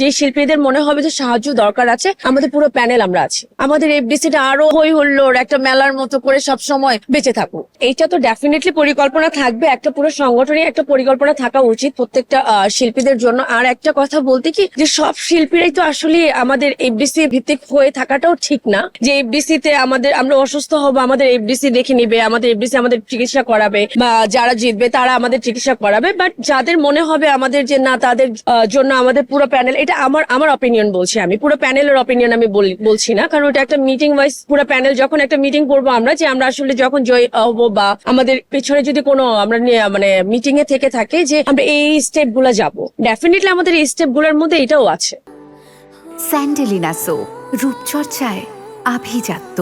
যে শিল্পীদের মনে হবে যে সাহায্য দরকার আছে, আমাদের পুরো প্যানেল আমরা আছি। আমাদের এফডিসিটা আরো হই হুল্লোড় একটা মেলার মতো করে সব সময় বেঁচে থাকুক। এইটা তো ডেফিনেটলি পরিকল্পনা থাকবে, একটা পুরো সংগঠনে একটা পরিকল্পনা থাকা উচিত প্রত্যেকটা শিল্পীদের জন্য। আর একটা কথা বলতে কি, যে সব শিল্পীরাই তো আসলে আমাদের এফডিসি ভিত্তিক হয়ে থাকাটাও ঠিক না। যে এফডিসি তে আমরা অসুস্থ হবো, আমাদের এফডিসি দেখে নিবে, আমাদের এফডিসি আমাদের চিকিৎসা করাবে, বা যারা জিতবে তারা আমাদের চিকিৎসা করাবে। বাট যাদের মনে হবে আমাদের যে না, তাদের জন্য আমাদের পুরো প্যানেল, এটা আমার অপিনিয়ন বলছি, আমি পুরো প্যানেলের অপিনিয়ন আমি বলছি না, কারণ এটা একটা মিটিং ওয়াইজ পুরো প্যানেল যখন একটা মিটিং করবো আমরা, যে আমরা আসলে যখন জয় হবো বা আমাদের পেছনে যদি কোনো আমরা মানে মিটিং এ থেকে থাকে যে আমরা এই স্টেপ গুলা যাবো, ডেফিনেটলি আমাদের এই স্টেপ গুলোর মধ্যে এটাও আছে। স্যান্ডেলিনা সো, রূপচর্চায় আভিজাত্য।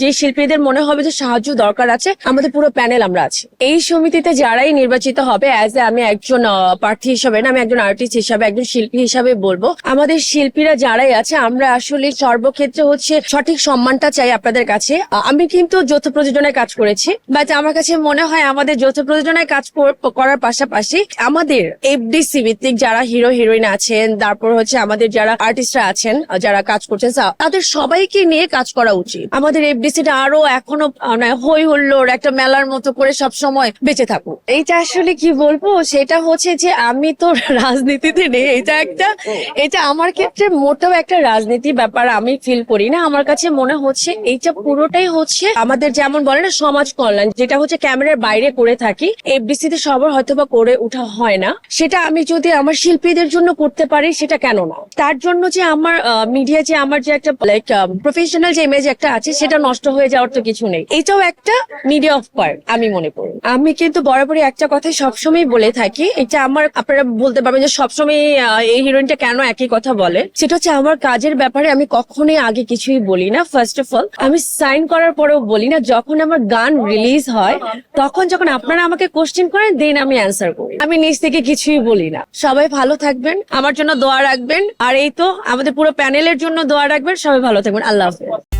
যে শিল্পীদের মনে হবে যে সাহায্য দরকার আছে, আমাদের পুরো প্যানেল আমরা আছি। এই সমিতিতে যারাই নির্বাচিত হবে, অ্যাজ এ আমি একজন প্রার্থী হিসাবে না, আমি একজন আর্টিস্ট হিসাবে, একজন শিল্পী হিসাবে বলবো, আমাদের শিল্পীরা যারাই আছে আমরা আসলে সর্বক্ষেত্রে হচ্ছে সঠিক সম্মানটা চাই আপনাদের কাছে। আমি কিন্তু যৌথ প্রযোজনায় কাজ করেছি, বাট আমার কাছে মনে হয় আমাদের যৌথ প্রযোজনায় কাজ করার পাশাপাশি আমাদের এফডিসি ভিত্তিক যারা হিরো হিরোইন আছেন, তারপর হচ্ছে আমাদের যারা আর্টিস্টরা আছেন, যারা কাজ করছেন, তাদের সবাইকে নিয়ে কাজ করা উচিত। আমাদের এফডিসিটা আরো এখনো হই হুল্লোড় একটা মেলার মতো করে সব সময় বেঁচে থাকুক। এইটা আসলে কি বলবো, সেটা হচ্ছে যে আমি তো রাজনীতিতে নেই, এটা আমার ক্ষেত্রে মোটেও একটা রাজনীতি ব্যাপার আমি ফিল করি না। আমার কাছে মনে হচ্ছে এইটা পুরোটাই হচ্ছে আমাদের যেমন বলে না সমাজ কল্যাণ, যেটা হচ্ছে ক্যামেরার বাইরে করে থাকি, এফডিসি তে সবার হয়তো বা করে ওঠা হয় না। সেটা আমি যদি আমার শিল্পীদের জন্য করতে পারি, সেটা কেন না? তার জন্য যে আমার মিডিয়া যে আমার যে একটা লাইক প্রফেশনাল যে ইমেজ একটা আছে, সেটা নষ্ট হয়ে যাওয়ার তো কিছু নেই। এটাও একটা মিডিয়া অফ পার্ট আমি মনে করি। আমি কিন্তু বরাবরই একটা কথাই সবসময় বলে থাকি, এটা আমার, আপনারা বলতে পারবেন যে সবসময় এই হিরোইনটা কেন একই কথা বলে, সেটা হচ্ছে আমার কাজের ব্যাপারে আমি কখনোই আগে কিছুই বলি না। ফার্স্ট অফ অল আমি সাইন করার পরেও বলি না, যখন আমার গান রিলিজ হয় তখন যখন আপনারা আমাকে কোশ্চেন করেন দেন আমি অ্যান্সার করি, আমি নিজ থেকে কিছুই বলি না। সবাই ভালো থাকবেন, আমার জন্য দোয়া রাখবেন, আর এই তো আমাদের পুরো প্যানেলের জন্য দোয়া রাখবেন। সবাই ভালো থাকবেন, আল্লাহ হাফেজ।